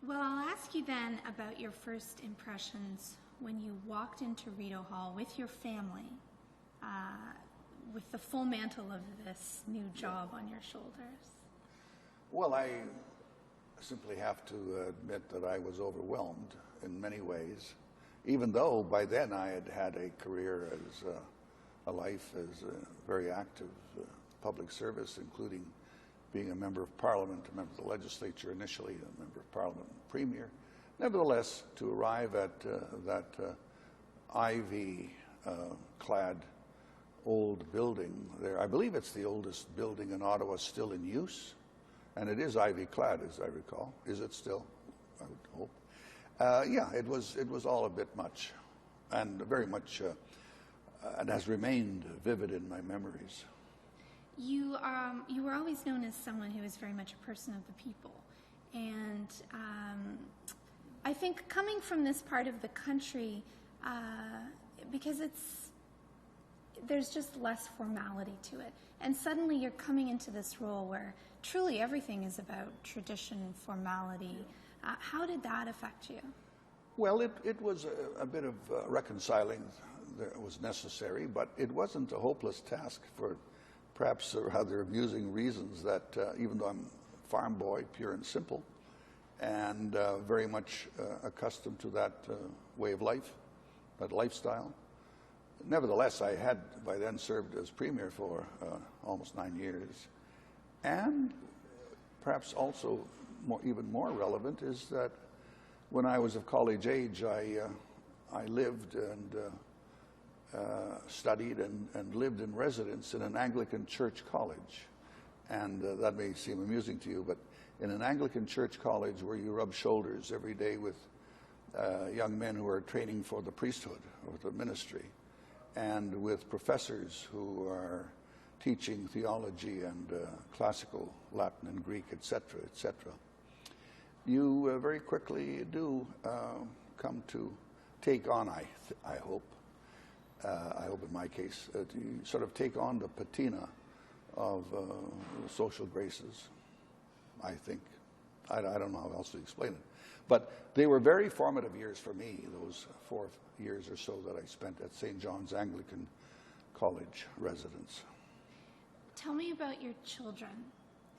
Well, I'll ask you then about your first impressions when you walked into Rideau Hall with your family, with the full mantle of this new job on your shoulders. Well, I simply have to admit that I was overwhelmed in many ways, even though by then I had had a career as a life as a very active public service, including being a member of Parliament, a member of the legislature initially, a member of Parliament and Premier. Nevertheless, to arrive at that ivy-clad old building there, I believe it's the oldest building in Ottawa still in use, and it is ivy-clad, as I recall. Is it still? I would hope. Yeah, it was all a bit much, and very much, and has remained vivid in my memories. You were always known as someone who was very much a person of the people, and I think coming from this part of the country, because there's just less formality to it, and suddenly you're coming into this role where truly everything is about tradition and formality. How did that affect you? Well, it was a bit of reconciling that was necessary, but it wasn't a hopeless task for perhaps rather amusing reasons that even though I'm a farm boy, pure and simple, and very much accustomed to that way of life, that lifestyle. Nevertheless, I had by then served as Premier for almost 9 years. And perhaps also even more relevant is that when I was of college age, I lived and studied and lived in residence in an Anglican church college. And that may seem amusing to you, but in an Anglican church college where you rub shoulders every day with young men who are training for the priesthood or the ministry, and with professors who are teaching theology and classical Latin and Greek, etc., etc., you very quickly do come to take on, I hope in my case, you sort of take on the patina of social graces, I think. I don't know how else to explain it. But they were very formative years for me, those 4 years or so that I spent at St. John's Anglican College residence. Tell me about your children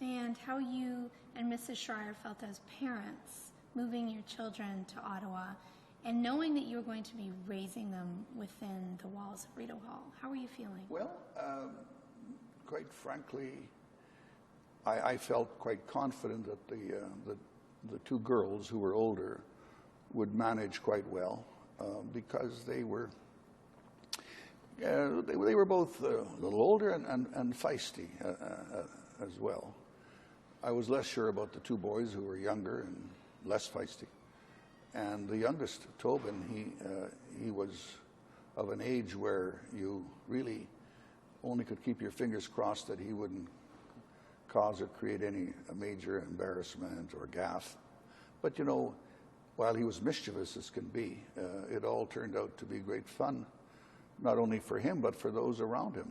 and how you and Mrs. Schreyer felt as parents moving your children to Ottawa and knowing that you were going to be raising them within the walls of Rideau Hall. How were you feeling? Well, quite frankly, I felt quite confident that the 2 girls who were older would manage quite well because they were both a little older and feisty as well. I was less sure about the 2 boys who were younger and less feisty. And the youngest, Tobin, he was of an age where you really only could keep your fingers crossed that he wouldn't cause or create any major embarrassment or gaffe. But, you know, while he was mischievous as can be, it all turned out to be great fun, not only for him, but for those around him.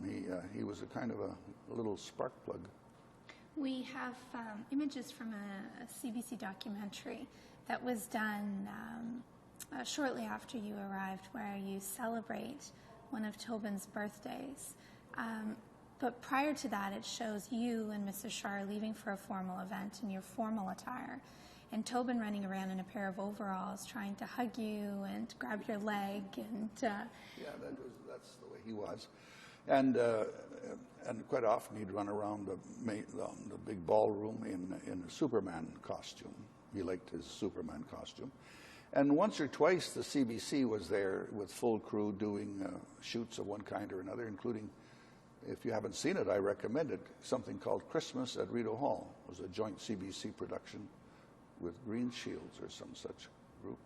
He was a kind of a little spark plug. We have images from a CBC documentary that was done shortly after you arrived, where you celebrate one of Tobin's birthdays. But prior to that, it shows you and Mrs. Schreyer leaving for a formal event in your formal attire, and Tobin running around in a pair of overalls trying to hug you and grab your leg. And yeah, that's the way he was. And quite often he'd run around the big ballroom in a Superman costume. He liked his Superman costume. And once or twice the CBC was there with full crew doing shoots of one kind or another, including, if you haven't seen it, I recommend it, something called Christmas at Rideau Hall. It was a joint CBC production with Green Shields or some such group.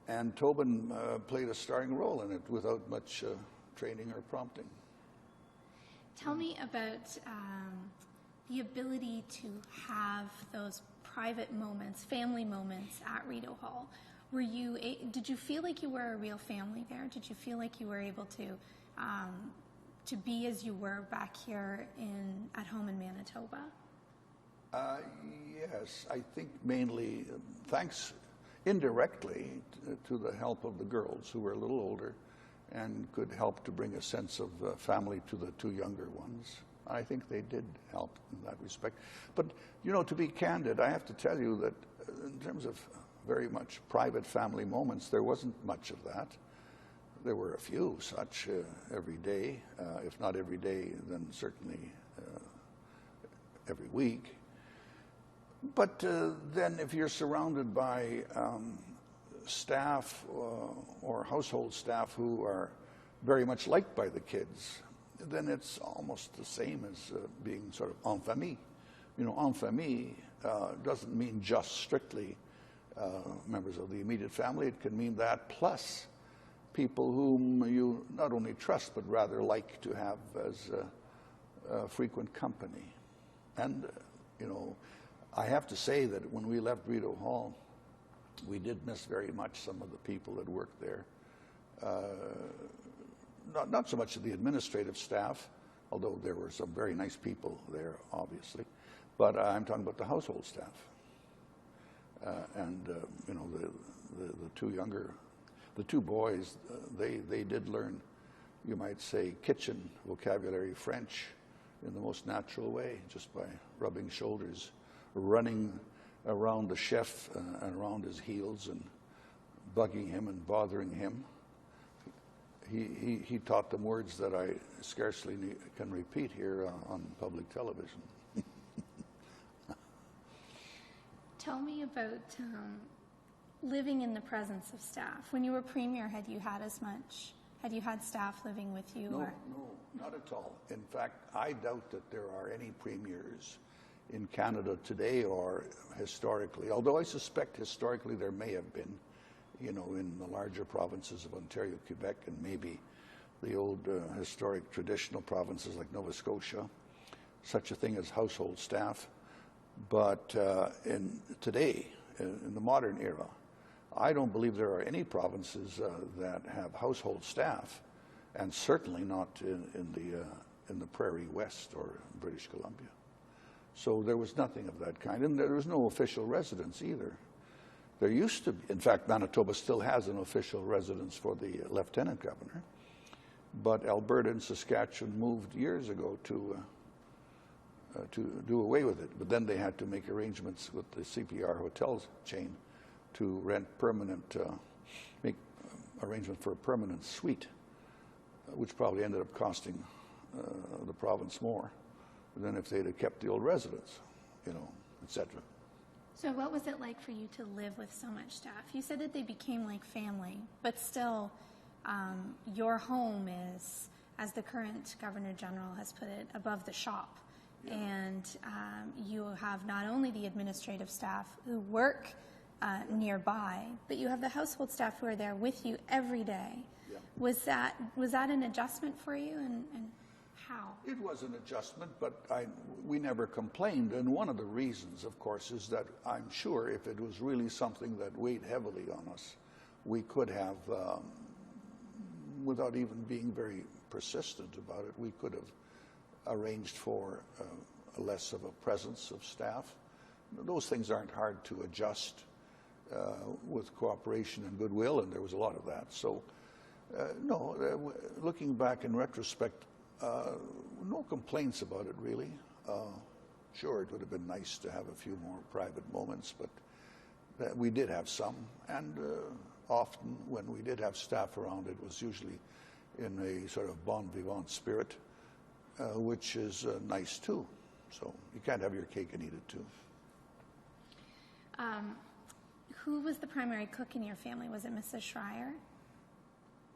And Tobin played a starring role in it without much training or prompting. Tell me about the ability to have those private moments, family moments at Rideau Hall. Did you feel like you were a real family there? Did you feel like you were able to be as you were back here at home in Manitoba? Uh, yes, I think mainly thanks indirectly to the help of the girls who were a little older and could help to bring a sense of family to the two younger ones. I think they did help in that respect. But, you know, to be candid, I have to tell you that in terms of very much private family moments, there wasn't much of that. There were a few such every day, if not every day, then certainly every week. But then if you're surrounded by staff or household staff who are very much liked by the kids, then it's almost the same as being sort of en famille. You know, en famille doesn't mean just strictly members of the immediate family. It can mean that plus people whom you not only trust but rather like to have as frequent company. And, you know, I have to say that when we left Rideau Hall, we did miss very much some of the people that worked there. Not so much the administrative staff, although there were some very nice people there, obviously, but I'm talking about the household staff. You know, the two boys, they did learn, you might say, kitchen vocabulary French in the most natural way, just by rubbing shoulders, running around the chef and around his heels and bugging him and bothering him. He taught them words that I scarcely can repeat here on public television. Tell me about living in the presence of staff. When you were premier, had you had staff living with you? No, not at all. In fact, I doubt that there are any premiers in Canada today or historically, although I suspect historically there may have been, you know, in the larger provinces of Ontario, Quebec, and maybe the old historic traditional provinces like Nova Scotia, such a thing as household staff. But today, in the modern era, I don't believe there are any provinces that have household staff, and certainly not in the Prairie West or British Columbia. So there was nothing of that kind, and there was no official residence either. There used to be, in fact, Manitoba still has an official residence for the lieutenant governor, but Alberta and Saskatchewan moved years ago to do away with it. But then they had to make arrangements with the CPR hotels chain to rent make arrangement for a permanent suite, which probably ended up costing the province more than if they'd have kept the old residence, you know, etc. So what was it like for you to live with so much staff? You said that they became like family, but still your home is, as the current Governor General has put it, above the shop. Yeah. And you have not only the administrative staff who work nearby, but you have the household staff who are there with you every day. Yeah. Was that an adjustment for you, and how? It was an adjustment, but we never complained. And one of the reasons, of course, is that I'm sure if it was really something that weighed heavily on us, we could have, without even being very persistent about it, we could have arranged for less of a presence of staff. Those things aren't hard to adjust with cooperation and goodwill, and there was a lot of that. So, no, looking back in retrospect, no complaints about it, really. Sure, it would have been nice to have a few more private moments, but we did have some. And often when we did have staff around, it was usually in a sort of bon vivant spirit, which is nice, too. So you can't have your cake and eat it, too. Who was the primary cook in your family? Was it Mrs. Schreyer?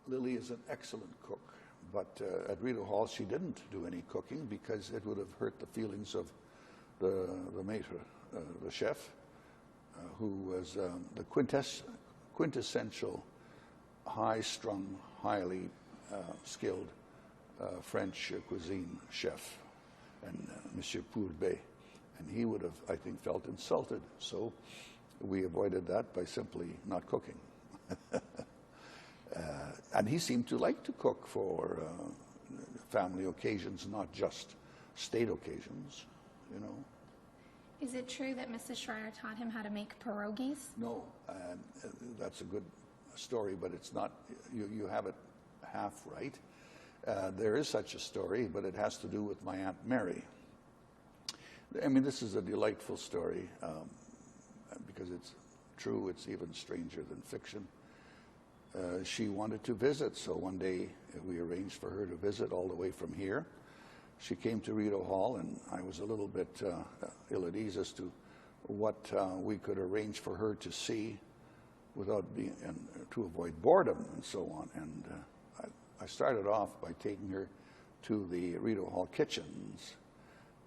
Lily is an excellent cook. But at Rideau Hall, she didn't do any cooking because it would have hurt the feelings of the maître, the chef, who was the quintessential, high-strung, highly skilled French cuisine chef, and Monsieur Pourbet. And he would have, I think, felt insulted. So we avoided that by simply not cooking. And he seemed to like to cook for family occasions, not just state occasions, you know. Is it true that Mrs. Schreyer taught him how to make pierogies? No, that's a good story, but it's not, you have it half right. There is such a story, but it has to do with my Aunt Mary. I mean, this is a delightful story because it's true, it's even stranger than fiction. She wanted to visit, so one day we arranged for her to visit all the way from here. She came to Rideau Hall, and I was a little bit ill at ease as to what we could arrange for her to see without being, and to avoid boredom and so on. And I started off by taking her to the Rideau Hall kitchens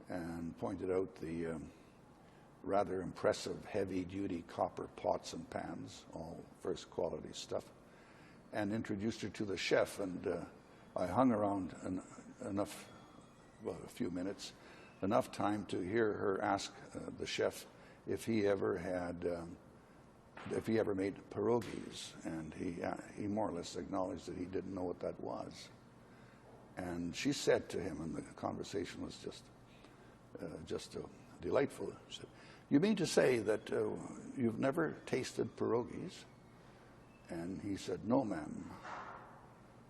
and pointed out the rather impressive heavy-duty copper pots and pans, all first-quality stuff, and introduced her to the chef. And I hung around enough, well, a few minutes, enough time to hear her ask the chef if he ever made pierogies, and he more or less acknowledged that he didn't know what that was. And she said to him, and the conversation was just delightful. She said, "You mean to say that you've never tasted pierogies?" And he said, "No, ma'am."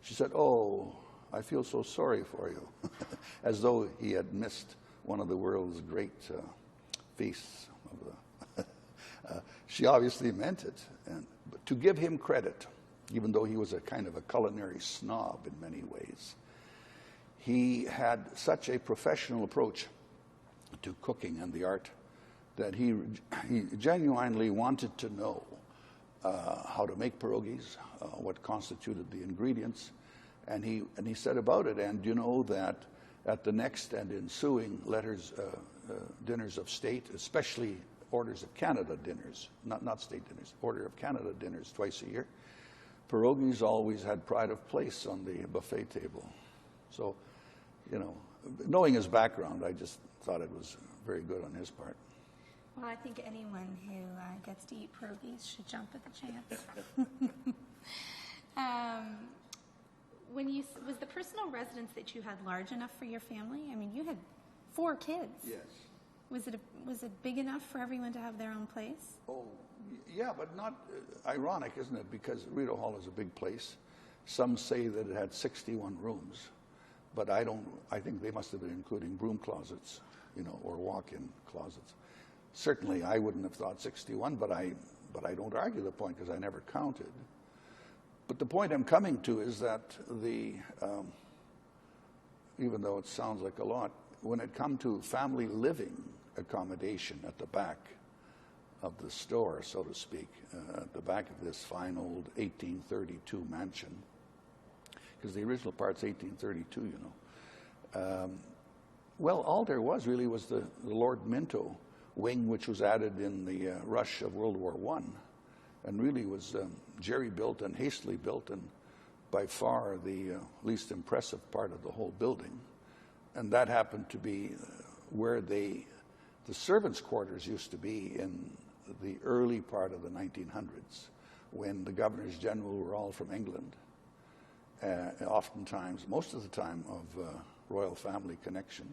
She said, "Oh, I feel so sorry for you," as though he had missed one of the world's great feasts. She obviously meant it. But to give him credit, even though he was a kind of a culinary snob in many ways, he had such a professional approach to cooking and the art that he genuinely wanted to know how to make pierogies, what constituted the ingredients, and he said about it. And you know that at the next and ensuing dinners of state, especially Orders of Canada dinners, not state dinners, Order of Canada dinners twice a year, pierogies always had pride of place on the buffet table. So, you know, knowing his background, I just thought it was very good on his part. Well, I think anyone who gets to eat pierogies should jump at the chance. Was the personal residence that you had large enough for your family? I mean, you had 4 kids. Yes. Was it big enough for everyone to have their own place? Oh, yeah, but not ironic, isn't it? Because Rideau Hall is a big place. Some say that it had 61 rooms, but I think they must have been including broom closets, you know, or walk-in closets. Certainly, I wouldn't have thought 61, but I don't argue the point because I never counted. But the point I'm coming to is that even though it sounds like a lot, when it come to family living accommodation at the back of the store, so to speak, at the back of this fine old 1832 mansion, because the original part's 1832, you know. Well, all there was really was the Lord Minto wing, which was added in the rush of World War I, and really was jerry-built and hastily built, and by far the least impressive part of the whole building. And that happened to be where the servants' quarters used to be in the early part of the 1900s, when the governors general were all from England, oftentimes, most of the time, of royal family connection,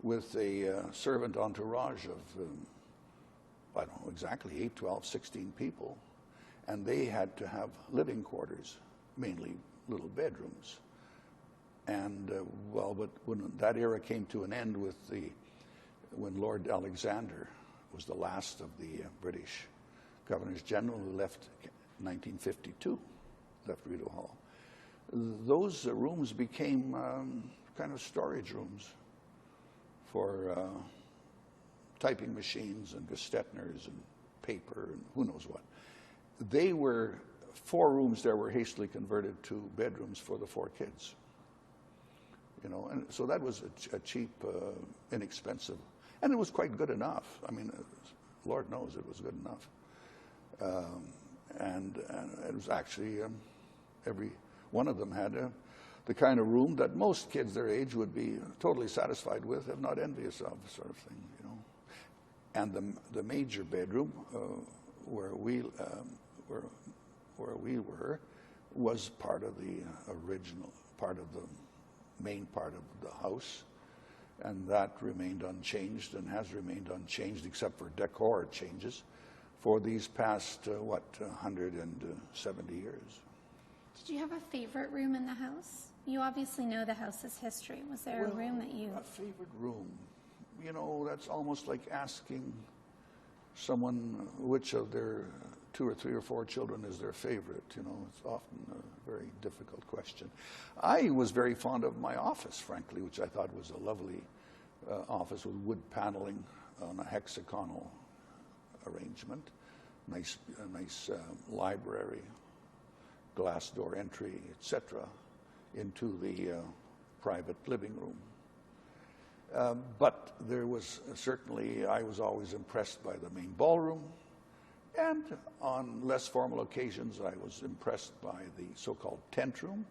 with a servant entourage of, I don't know exactly, 8, 12, 16 people. And they had to have living quarters, mainly little bedrooms. And, but when that era came to an end when Lord Alexander was the last of the British governors general who left in 1952, left Rideau Hall, those rooms became kind of storage rooms for typing machines and gestetners and paper and who knows what. They were 4 rooms there were hastily converted to bedrooms for the 4 kids. You know, and so that was a cheap, inexpensive, and it was quite good enough. I mean, Lord knows it was good enough. And it was actually, every one of them had the kind of room that most kids their age would be totally satisfied with, if not envious of, sort of thing, you know. And the major bedroom where we were was part of the original, part of the main part of the house, And that remained unchanged and has remained unchanged except for decor changes for these past, 170 years. Did you have a favorite room in the house? You obviously know the house's history. Was there a room that you... A favorite room? You know, that's almost like asking someone which of their 2 or 3 or 4 children is their favorite. You know, it's often a very difficult question. I was very fond of my office, frankly, which I thought was a lovely office with wood paneling on a hexagonal arrangement. Nice library, glass door entry, etc., into the private living room. But there was certainly, I was always impressed by the main ballroom, and on less formal occasions, I was impressed by the so-called tent room.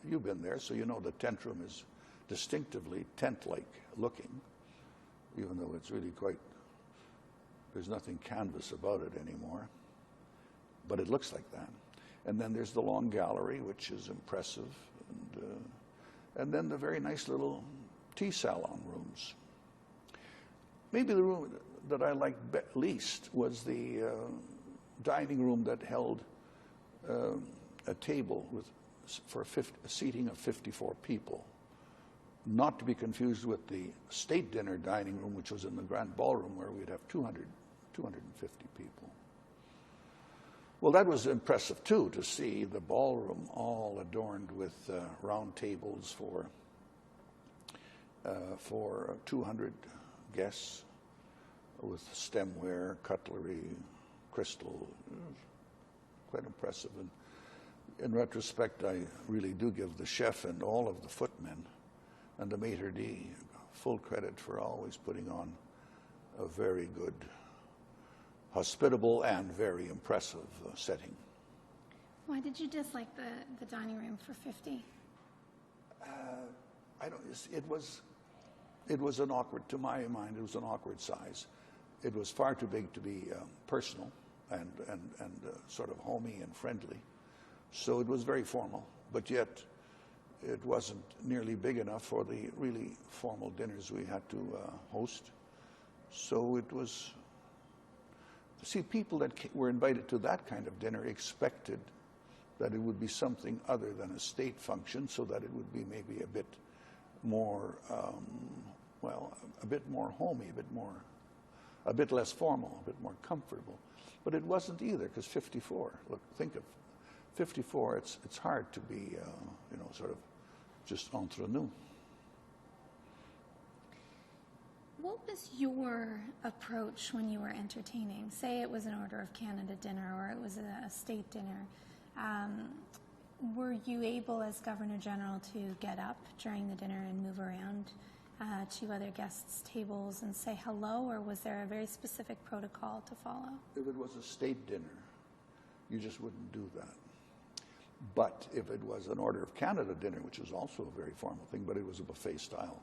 You've been there, so you know the tent room is distinctively tent-like looking, even though it's really quite, there's nothing canvas about it anymore, but it looks like that. And then there's the long gallery, which is impressive, and then the very nice little tea salon rooms. Maybe the room that I liked least was the dining room that held a table for a seating of 54 people. Not to be confused with the state dinner dining room, which was in the grand ballroom, where we'd have 250 people. Well, that was impressive, too, to see the ballroom all adorned with round tables for 200 guests, with stemware, cutlery, crystal. It was quite impressive. And in retrospect, I really do give the chef and all of the footmen and the maitre d' full credit for always putting on a very good, hospitable and very impressive setting. Why did you dislike the dining room for 50? I don't. It was an awkward, to my mind. It was an awkward size. It was far too big to be personal and sort of homey and friendly. So it was very formal, but yet it wasn't nearly big enough for the really formal dinners we had to host. So it was. See, people that were invited to that kind of dinner expected that it would be something other than a state function, so that it would be maybe a bit more, a bit more homey, a bit less formal, a bit more comfortable. But it wasn't either, because 54. Look, think of 54. It's hard to be, sort of just entre nous. What was your approach when you were entertaining? Say it was an Order of Canada dinner or it was a state dinner. Were you able, as Governor General, to get up during the dinner and move around to other guests' tables and say hello, or was there a very specific protocol to follow? If it was a state dinner, you just wouldn't do that. But if it was an Order of Canada dinner, which is also a very formal thing, but it was a buffet style.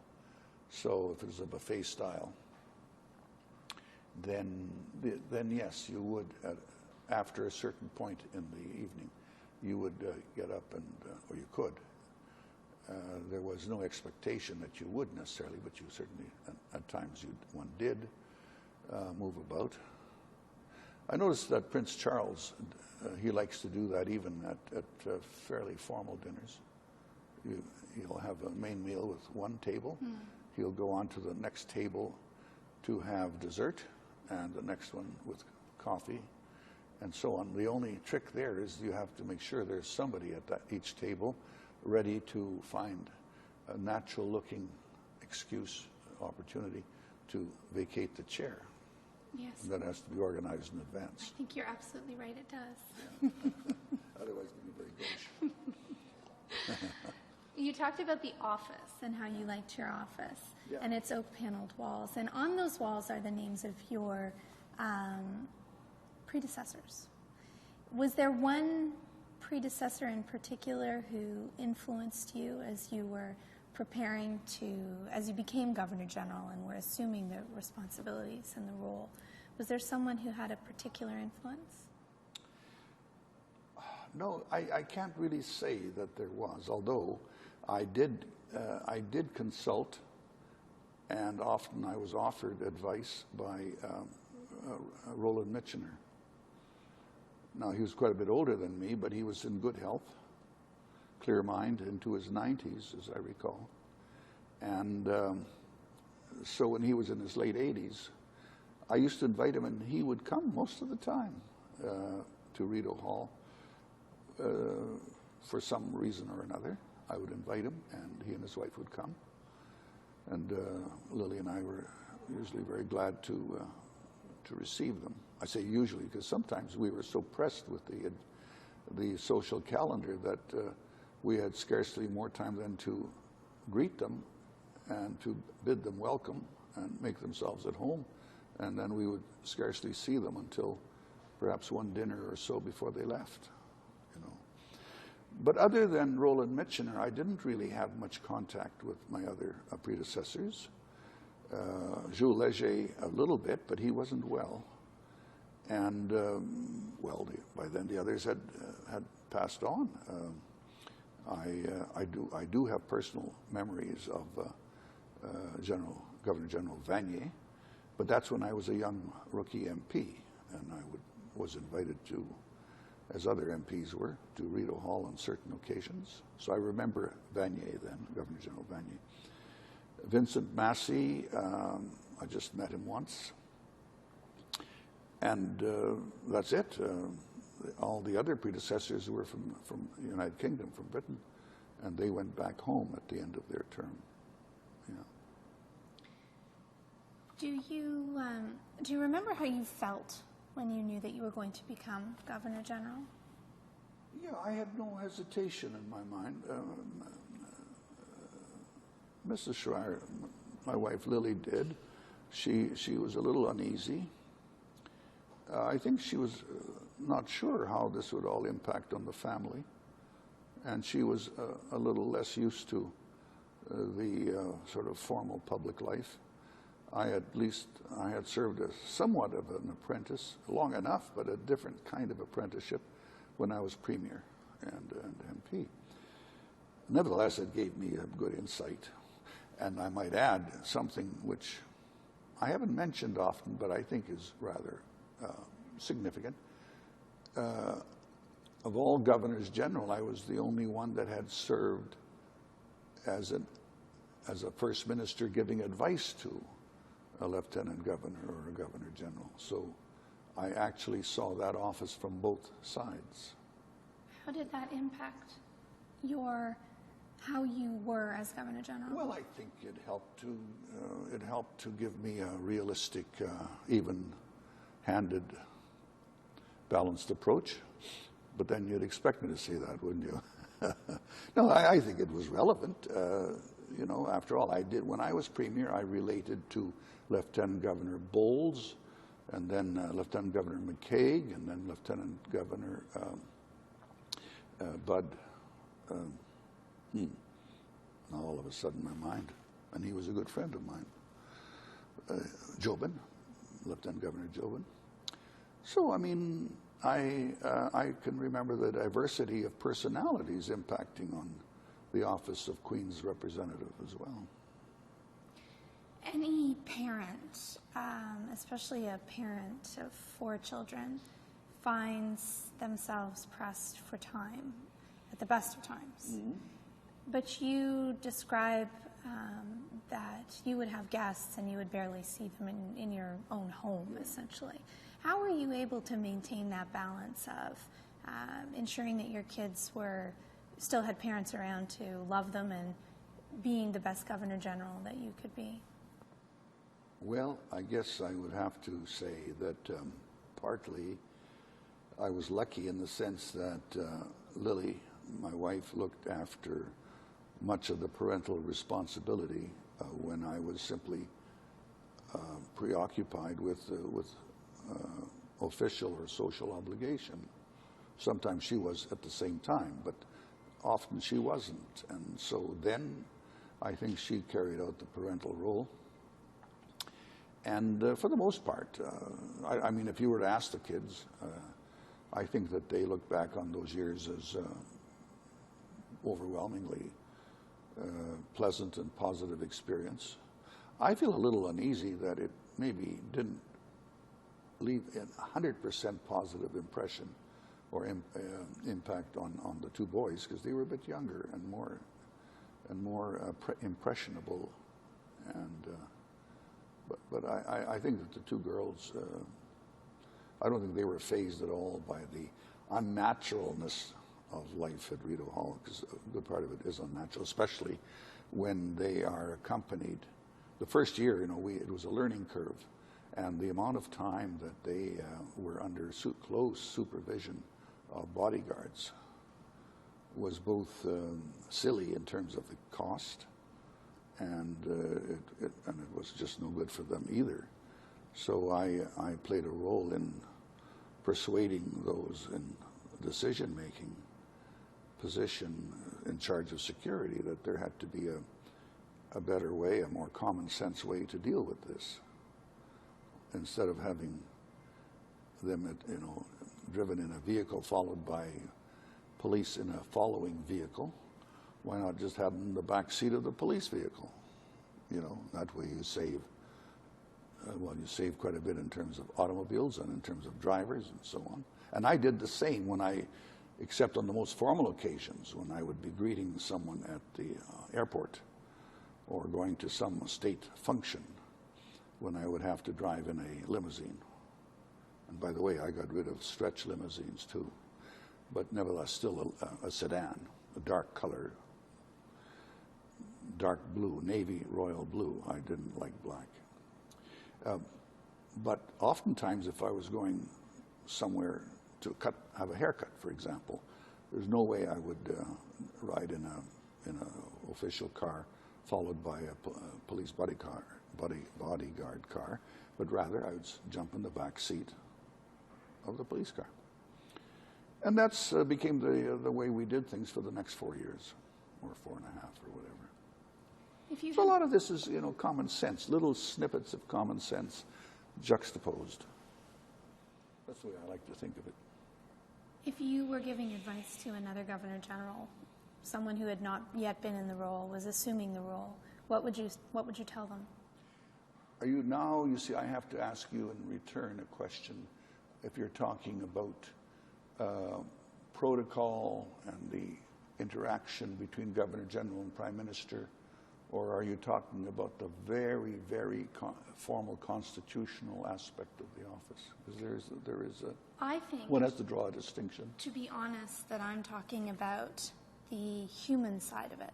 So if it was a buffet style, then yes, you would, after a certain point in the evening, you would get up and, or you could. There was no expectation that you would necessarily, but you certainly, at times, one did move about. I noticed that Prince Charles, he likes to do that even at fairly formal dinners. He'll have a main meal with one table. Mm. He'll go on to the next table to have dessert, and the next one with coffee, and so on. The only trick there is you have to make sure there's somebody at each table ready to find a natural-looking excuse, opportunity to vacate the chair. Yes. And that has to be organized in advance. I think you're absolutely right, it does. Yeah. Otherwise, it would be very gauche. You talked about the office and how you liked your office, yeah, and its oak-paneled walls. And on those walls are the names of your predecessors. Was there one predecessor in particular who influenced you as you were preparing as you became Governor General and were assuming the responsibilities and the role? Was there someone who had a particular influence? No, I can't really say that there was, although I did consult and often I was offered advice by Roland Mitchener. Now, he was quite a bit older than me, but he was in good health, clear mind, into his 90s, as I recall. And so when he was in his late 80s, I used to invite him, and he would come most of the time to Rideau Hall for some reason or another. I would invite him, and he and his wife would come. And Lily and I were usually very glad to receive them. I say usually because sometimes we were so pressed with the social calendar that we had scarcely more time than to greet them and to bid them welcome and make themselves at home. And then we would scarcely see them until perhaps one dinner or so before they left. But other than Roland Mitchener, I didn't really have much contact with my other predecessors. Jules Léger a little bit, but he wasn't well. And, by then the others had passed on. I do have personal memories of Governor General Vanier, but that's when I was a young rookie MP, and I was invited to, as other MPs were, to Rideau Hall on certain occasions. So I remember Vanier then, Governor General Vanier. Vincent Massey, I just met him once. And that's it. All the other predecessors were from the United Kingdom, from Britain, and they went back home at the end of their term. Do you remember how you felt when you knew that you were going to become Governor General? Yeah, I had no hesitation in my mind. Mrs. Schreyer, my wife Lily, did. She was a little uneasy. I think she was not sure how this would all impact on the family, and she was a little less used to the sort of formal public life. I had served as somewhat of an apprentice, long enough, but a different kind of apprenticeship when I was Premier and MP. Nevertheless, it gave me a good insight. And I might add something which I haven't mentioned often, but I think is rather significant. Of all governors general, I was the only one that had served as a first minister giving advice to a lieutenant governor or a governor general. So I actually saw that office from both sides. How did that impact how you were as Governor General? Well, I think it helped to give me a realistic, even-handed, balanced approach. But then you'd expect me to say that, wouldn't you? No, I think it was relevant. After all, when I was Premier, I related to Lieutenant Governor Bowles, and then Lieutenant Governor McCaig, and then Lieutenant Governor Bud. Now all of a sudden my mind, and he was a good friend of mine, Jobin, Lieutenant Governor Jobin. So, I mean, I can remember the diversity of personalities impacting on the office of Queen's Representative as well. Any parent, especially a parent of 4 children, finds themselves pressed for time at the best of times. Mm-hmm. But you describe that you would have guests and you would barely see them in your own home, essentially. How were you able to maintain that balance of ensuring that your kids still had parents around to love them and being the best Governor General that you could be? Well, I guess I would have to say that partly I was lucky in the sense that Lily, my wife, looked after much of the parental responsibility when I was simply preoccupied with official or social obligation. Sometimes she was at the same time, but often she wasn't. And so then I think she carried out the parental role. And for the most part, I mean, if you were to ask the kids, I think that they look back on those years as overwhelmingly pleasant and positive experience. I feel a little uneasy that it maybe didn't leave a 100% positive impression or impact on the two boys, because they were a bit younger and more impressionable. And but I think that the two girls, I don't think they were fazed at all by the unnaturalness of life at Rideau Hall, because a good part of it is unnatural, especially when they are accompanied. The first year, it was a learning curve, and the amount of time that they were under close supervision of bodyguards was both silly in terms of the cost, and it was just no good for them either. So I played a role in persuading those in decision-making position in charge of security that there had to be a better way, a more common sense way to deal with this, instead of having them, driven in a vehicle followed by police in a following vehicle. Why not just have them in the back seat of the police vehicle? That way you save. You save quite a bit in terms of automobiles and in terms of drivers and so on. And I did the same except on the most formal occasions, when I would be greeting someone at the airport or going to some state function, when I would have to drive in a limousine. And by the way, I got rid of stretch limousines too, but nevertheless still a sedan, a dark color, dark blue, navy royal blue. I didn't like black. But oftentimes, if I was going somewhere to have a haircut, for example, there's no way I would ride in an official car followed by a police bodyguard car, but rather I would jump in the back seat of the police car. And that's became the way we did things for the next 4 years, or 4.5, or whatever. So a lot of this is, common sense, little snippets of common sense juxtaposed. That's the way I like to think of it. If you were giving advice to another Governor General, someone who had not yet been in the role, was assuming the role, what would you tell them? You see, I have to ask you in return a question. If you're talking about protocol and the interaction between Governor General and Prime Minister, or are you talking about the very, very formal constitutional aspect of the office? Because there is I think one has to draw a distinction. To be honest, that I'm talking about the human side of it.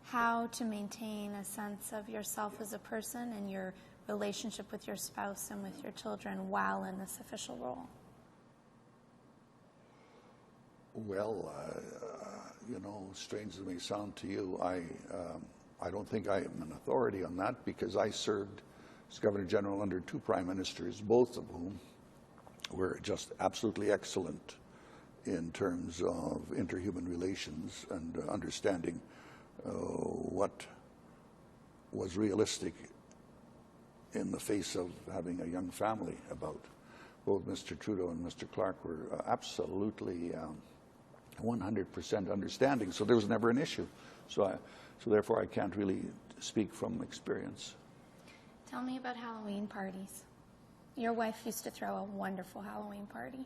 How to maintain a sense of yourself as a person and your relationship with your spouse and with your children while in this official role. Well, strange as it may sound to you, I don't think I am an authority on that, because I served as Governor General under two Prime Ministers, both of whom were just absolutely excellent in terms of interhuman relations and understanding what was realistic in the face of having a young family about. Both Mr. Trudeau and Mr. Clark were absolutely 100% understanding, so there was never an issue. So therefore I can't really speak from experience. Tell me about Halloween parties. Your wife used to throw a wonderful Halloween party.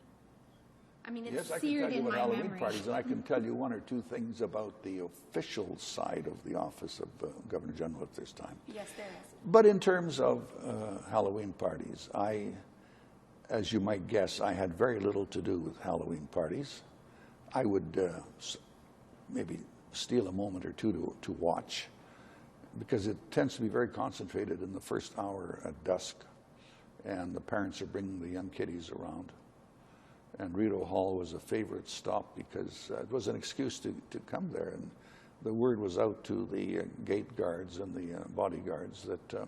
I mean, it's seared in my Halloween memory. Parties, and I can tell you one or two things about the official side of the office of Governor General at this time. Yes, there is. But in terms of Halloween parties, as you might guess, I had very little to do with Halloween parties. I would maybe steal a moment or two to watch, because it tends to be very concentrated in the first hour at dusk, and the parents are bringing the young kiddies around. And Rideau Hall was a favorite stop because it was an excuse to come there. And the word was out to the gate guards and the bodyguards that,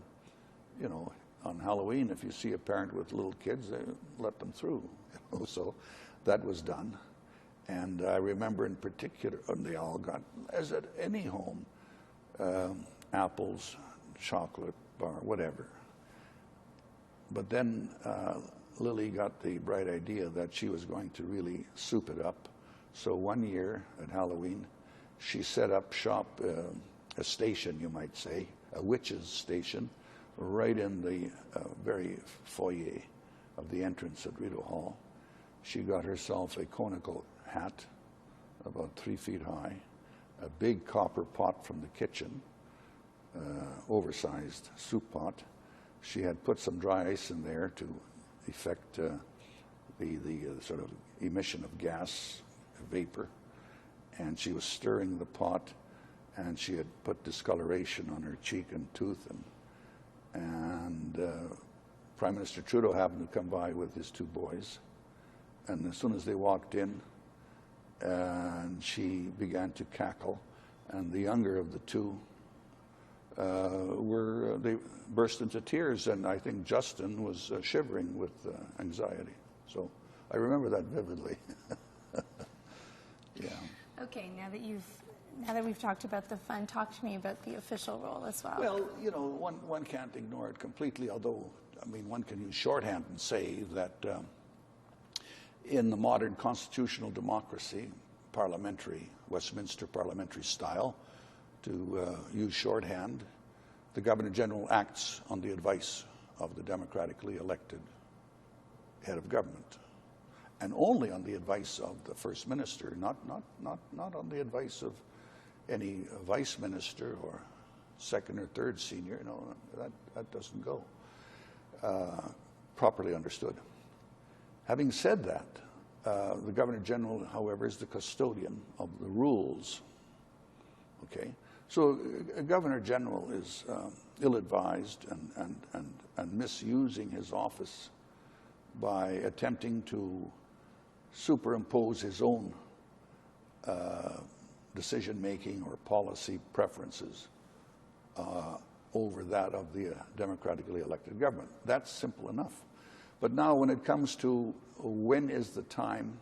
on Halloween, if you see a parent with little kids, they let them through. So that was done. And I remember in particular, they all got, as at any home, apples, chocolate bar, whatever. But then Lily got the bright idea that she was going to really soup it up. So one year at Halloween, she set up shop, a station, you might say, a witch's station, right in the very foyer of the entrance at Rideau Hall. She got herself a conical hat, about 3 feet high, a big copper pot from the kitchen, oversized soup pot. She had put some dry ice in there to effect the sort of emission of gas, vapor, and she was stirring the pot, and she had put discoloration on her cheek and tooth, and Prime Minister Trudeau happened to come by with his 2 boys, and as soon as they walked in, and she began to cackle, and the younger of the 2 they burst into tears, and I think Justin was shivering with anxiety. So I remember that vividly. Yeah. Okay, now that we've talked about the fun, talk to me about the official role as well. Well, you know, one can't ignore it completely, although, I mean, one can use shorthand and say that in the modern constitutional democracy, parliamentary, Westminster parliamentary style, to use shorthand, the Governor-General acts on the advice of the democratically elected head of government, and only on the advice of the First Minister, not on the advice of any vice minister or second or third senior. No, that doesn't go. Properly understood. Having said that, the Governor-General, however, is the custodian of the rules. Okay, so a Governor-General is ill-advised and misusing his office by attempting to superimpose his own decision-making or policy preferences over that of the democratically elected government. That's simple enough. But now when it comes to when is the time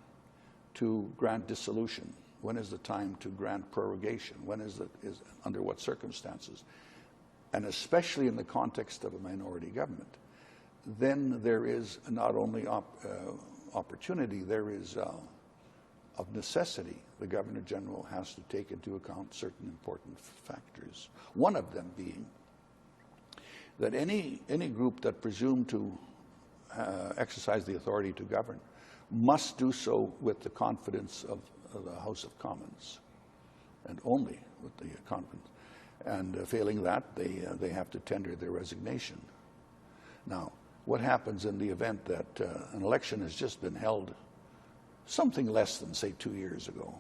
to grant dissolution, when is the time to grant prorogation, under what circumstances, and especially in the context of a minority government, then there is not only opportunity, there is of necessity, the Governor-General has to take into account certain important factors. One of them being that any group that presume to exercise the authority to govern must do so with the confidence of the House of Commons, and only with the confidence. And failing that, they have to tender their resignation. Now, what happens in the event that an election has just been held something less than, say, 2 years ago,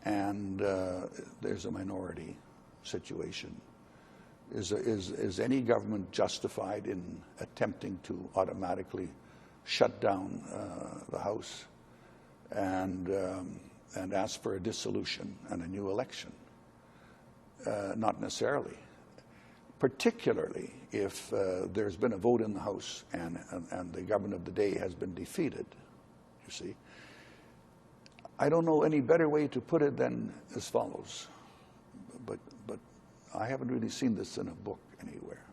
and there's a minority situation? Is any government justified in attempting to automatically shut down the House and ask for a dissolution and a new election? Not necessarily. Particularly if there's been a vote in the House and the government of the day has been defeated, you see. I don't know any better way to put it than as follows, but I haven't really seen this in a book anywhere.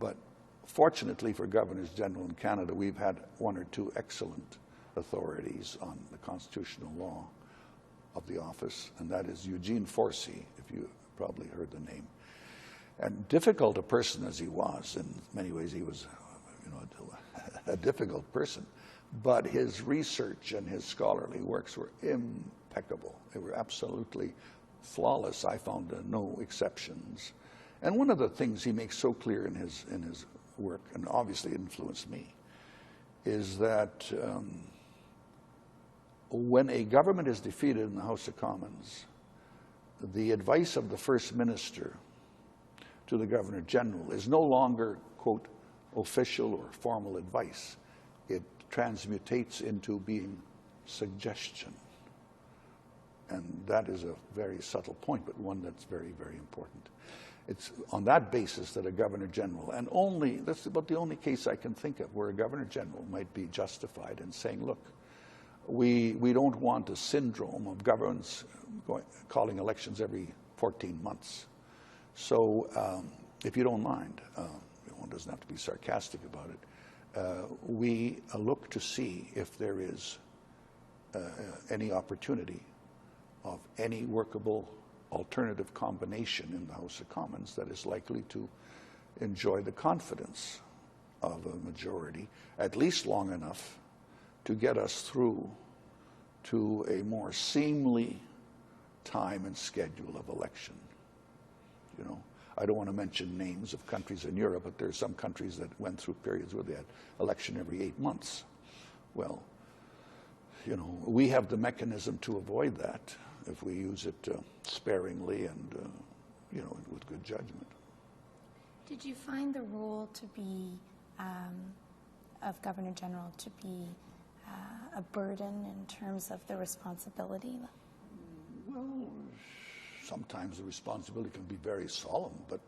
But fortunately for Governors General in Canada, we've had 1 or 2 excellent authorities on the constitutional law of the office, and that is Eugene Forsey, if you probably heard the name. And difficult a person as he was, in many ways he was, a difficult person, but his research and his scholarly works were impeccable. They were absolutely flawless. I found no exceptions. And one of the things he makes so clear in his work, and obviously influenced me, is that when a government is defeated in the House of Commons, the advice of the First Minister to the Governor-General is no longer, quote, official or formal advice. It transmutates into being suggestion. And that is a very subtle point, but one that's very, very important. It's on that basis that a Governor-General, and that's about the only case I can think of where a Governor-General might be justified in saying, look, we don't want a syndrome of governments calling elections every 14 months. So if you don't mind, one doesn't have to be sarcastic about it, we look to see if there is any opportunity of any workable alternative combination in the House of Commons that is likely to enjoy the confidence of a majority, at least long enough to get us through to a more seemly time and schedule of election. You know, I don't want to mention names of countries in Europe, but there are some countries that went through periods where they had election every 8 months. Well, you know, we have the mechanism to avoid that if we use it sparingly and, you know, with good judgment. Did you find the role to be, of Governor General, to be a burden in terms of the responsibility? Well, sometimes the responsibility can be very solemn, but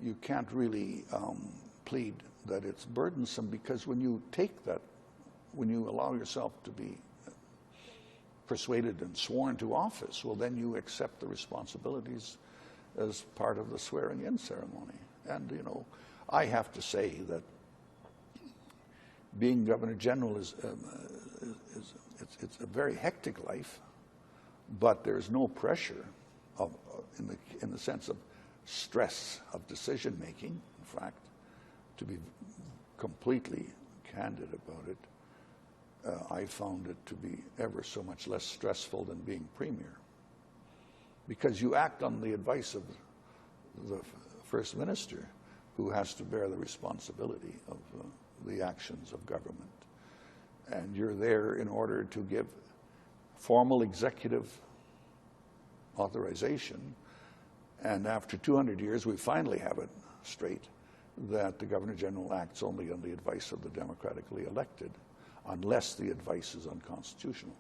you can't really plead that it's burdensome, because when you take that, when you allow yourself to be persuaded and sworn to office, well, then you accept the responsibilities as part of the swearing-in ceremony. And, you know, I have to say that being Governor General is it's a very hectic life, but there's no pressure in the sense of stress of decision making. In fact, to be completely candid about it, I found it to be ever so much less stressful than being premier, because you act on the advice of the First Minister, who has to bear the responsibility of the actions of government. And you're there in order to give formal executive authorization. And after 200 years, we finally have it straight that the Governor General acts only on the advice of the democratically elected, unless the advice is unconstitutional.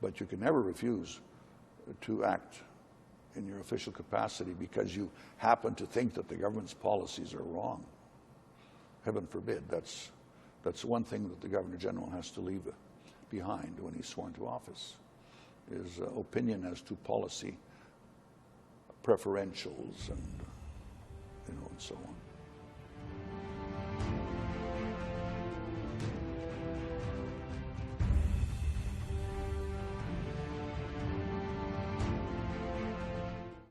But you can never refuse to act in your official capacity because you happen to think that the government's policies are wrong. Heaven forbid. That's one thing that the Governor General has to leave behind when he's sworn to office, is opinion as to policy preferentials and, you know, and so on.